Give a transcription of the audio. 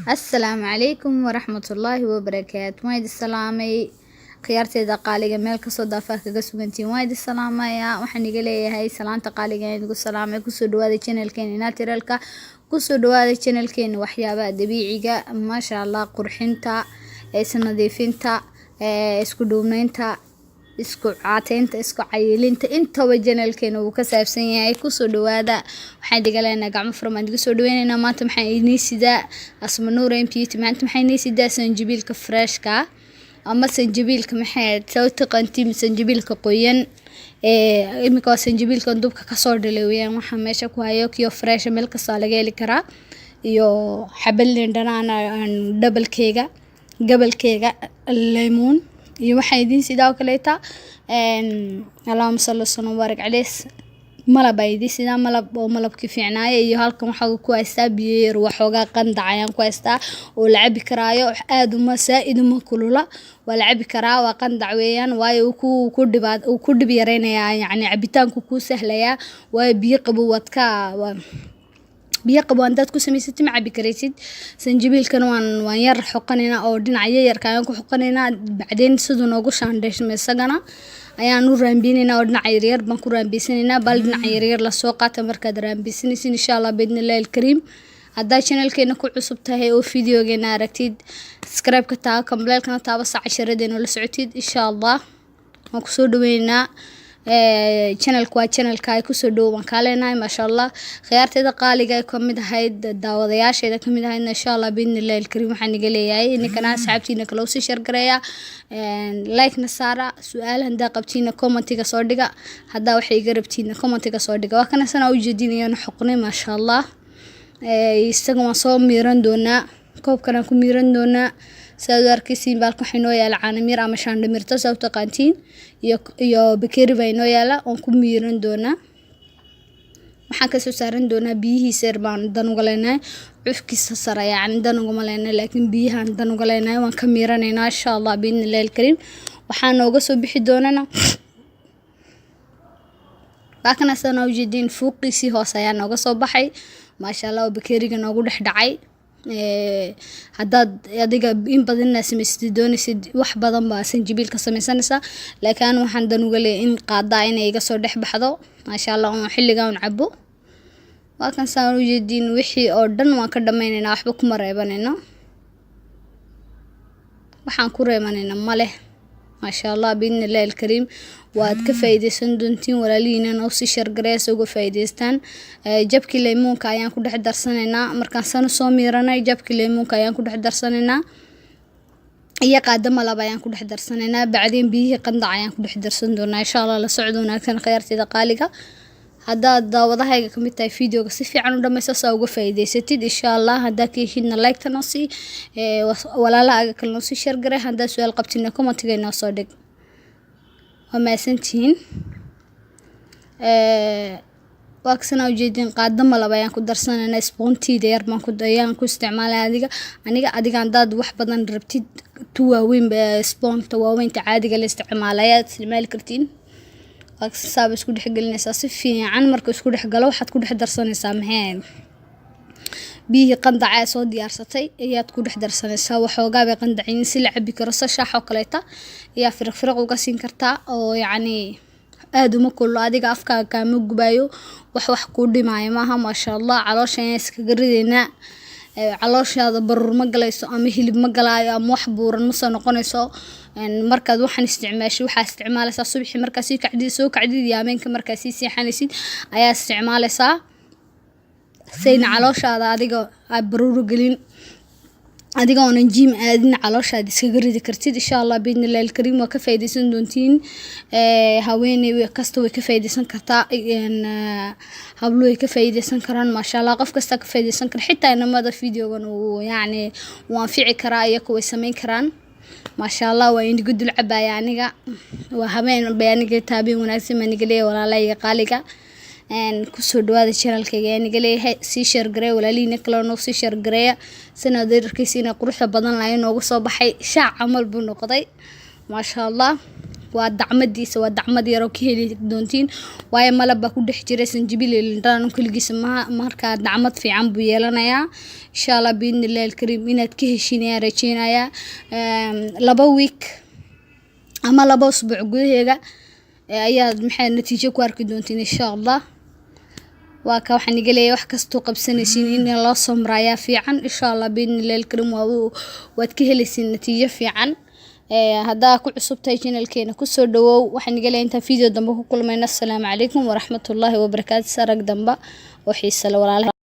السلام عليكم ورحمة الله وبركاته. وايد السلامي khiyaarteeda qaaliga meel kasoo daafaa kaga sugantiin waad salaamaya waxaan iga leeyahay salaanta qaaliga ee igu salaamay ku soo dhawaada channelkeena naturalka ku soo dhawaada channelkeena waxyaabaha dabiiciga ma sha Allah qurxinta nadiifinta isku duubnaynta isku caateynta isku cayilinta intaba channelkeena uu ka saabsan yahay ku soo dhawaada waxaan iga leenahay gacmo furmaan igu soo dhaweynaynaa maanta maxaan idin sidaa asma nuur mpt maanta maxaan idin sidaa sanjibiilka freshka ama sanjibiilka maxay soo taqantiin sanjibiilka qoyan imika sanjibiilka dubka ka soo dhaleeyay waxa meesha ku hayo kiyo fresh meel ka soo laga heli karaa iyo xabal dhanaan double-keega gabalkeega lemon iyo waxa idin sidoo kale ta Allahumma salli wa sallim barik alayhi malab ay idin sida malabki fiicnaaya iyo halkan waxa ku haystaa biyo waxooga qandacayaan ku haystaa oo la cabi karaayo aad uma saaid uma kulula wala cabi karaa waa qandac weeyaan waayo ku dhib yareynaya yani cabitaanku ku sahlaya waa biyo qabowadka biyo qabow dad ku samaysatay ma cabi karaysid sanjibiilkan waan yar xoqanayna oo dhinacyo yar kaan ku xoqanayna bacdeen sidoo noogu shaandheysmo isagana ayaan u raambinayna oo dhinac yar baan ku raambisanaynaa bal dhinac yar la soo qaata markaad raambisanaysin insha Allah bidnillaahi alkariim hadda channelkeena ku cusub tahay oo videogeena aragtid subscribe ka taa kambalelkana taaba saacishadeena la socotid insha Allah waan ku soo dhaweynaa channelku waa channelka ay ku soo dhawaan kaaleenay ma sha Allah khiyaarteeda qaaliga ay kamid ahayd daawadayaasheeda kamid ahayd insha Allah bidnillaahi alkariim waxaan iga leeyahay inkana asxaabtiina kala soo share gareeya like na saara su'aal handa qabtiina comment-iga soo dhiga hadda waxay iga rabtiina comment-iga soo dhiga waa kana sana u jeedinayaan xoqnay ma sha Allah isaga waan soo miiran doonaa koobkana ku miiran doonaa sidoo arkaysiin baalka xinoo yaala caanamir ama shaandhamirta soo taqaantiin iyo bakeeri bayno yaala oo ku miiran doonaa waxaan ka soo saaran doonaa biyihiisa yar baan dan uga leenahay cufkiisa sare yani dan uga maleenahay laakiin biyahan dan uga leenahay waan ka miiranaynaa insha Allah biidnillaahi alkariim waxaan nooga soo bixi doonana baakana sana u jeedin fuuqiisi hoos ayaa nooga soo baxay ma sha Allah bakeeriga noogu dhex dhacay haddaad adiga in badan samaysid doonaysid wax badan baa sanjibiil ka samaysanaysa laakiin waxaan dan uga leeyahay in qaada inay iga soo dhex baxdo ma sha Allah oo xilligan cabo waa kan saan u jeedin wixii oo dhan waan ka dhameynaa waxba kuma reebanayno waxaan ku reebanayna male ma sha Allah biidnillaahi alkariim waad ka faa'iideysan doontiin walaalihiina oo si shargareys uga faa'iideystaan jabki leemonka ayaan ku dhex darsanaynaa markaan sano soo miiranay jabki leemonka ayaan ku dhex darsanaynaa iyo qaada malab ayaan ku dhex darsanaynaa bacdeen biyihii qandac ayaan ku dhex darsan doonaa insha Allah la socdo wanaagsan khiyaarteeda qaaliga hadda daawadahayga kamid tahay videoga si fiican u dhamayso saa uga faa'iideysatid insha Allah hadda ka hidna like tan si walaalahaaga kale si share garay hadda su'aal qabtina comment-iga inoo soo dhig وما سنتين واكسنا وجدين قادم ولا بيان كو درسنا سبونتي دير ما كو ديان كو استعمالها adiga dad wax badan rabtid tuwaaweyn sponge tuwaaweyn caadiga la isticmaalayaa isticmaal kartiin waxa saab isku dhex galinaysa si fiican marka isku dhex galo waxaad ku dhex darsanaysaa maxay biyo qandaca soo diyaarsatay ayaad ku dhex darsanaysaa waxoogaa bay qandacin si la cabi karo shaax oo kaleeta iyo firq uga siin kartaa oo yani aad uma kullo adiga afkaaga kama gubayo wax ku dhimaayo maaha ma sha Allah caloosha iskaga rideena calooshaada barur ma galayso ama hilib ma galaayo ama wax buuran ma soo noqonayso markaad waxaan isticmaashay waxa isticmaalaysaa subaxii markaad si kacdid yaameenka markaad si seexanaysid ayaa isticmaalaysaa sayna calooshaada adiga baruru galin adiga oo jiim aadin calooshaada iskaga ridi kartid insha Allah biidnillaahi alkariim waa ka faa'iideysan doontiin haweeney kasta way ka faa'iideysan kartaa hablo way ka faa'iideysan karaan ma sha Allah qof kasta ka faa'iideysan kara xitaa inamada videogan uu yani waan fiici karaa iyagu way sameyn karaan ma sha Allah waa indiga dul cabaya aniga waa habeen bayaaniga taabin wanaagsan maniga leeyahay walaalahayga qaaliga ku soo dhawaada channelkayga aniga leeyahay si share gareey walaalihiina kale oo si share gareeya sanadkiisina quruxda badan la inoogu soo baxay shaac amal buu noqday ma sha Allah waa dacmadiisa waa dacmad yar oo ka heli doontiin waayo malab baa ku dhex jira sanjabiil iyo liin dhanaan kaligiisa markaa dacmad fiican buu yeelanayaa insha Allah biidnillaahi alkariim inaad ka heshiinayaan rajeynayaa 2 week ama 2 usbuuc gudaheeda ayaad maxay natiijo ku arki doontiin insha Allah waa ka waxaan iga leeyahay wax kasto qabsanaysiin in la somraya fiican insha Allah biidnillaahi alkariim waad ka helaysiin natiijo fiican hadaa ku cusubtay channelkeena ku soo dhawow waxaan iga leeyahay inta video dambe ku kulmayna. Assalaamu calaykum waraxmatullaahi wabarakaatuh. sarag dambe oo xiiso leh walaalaha.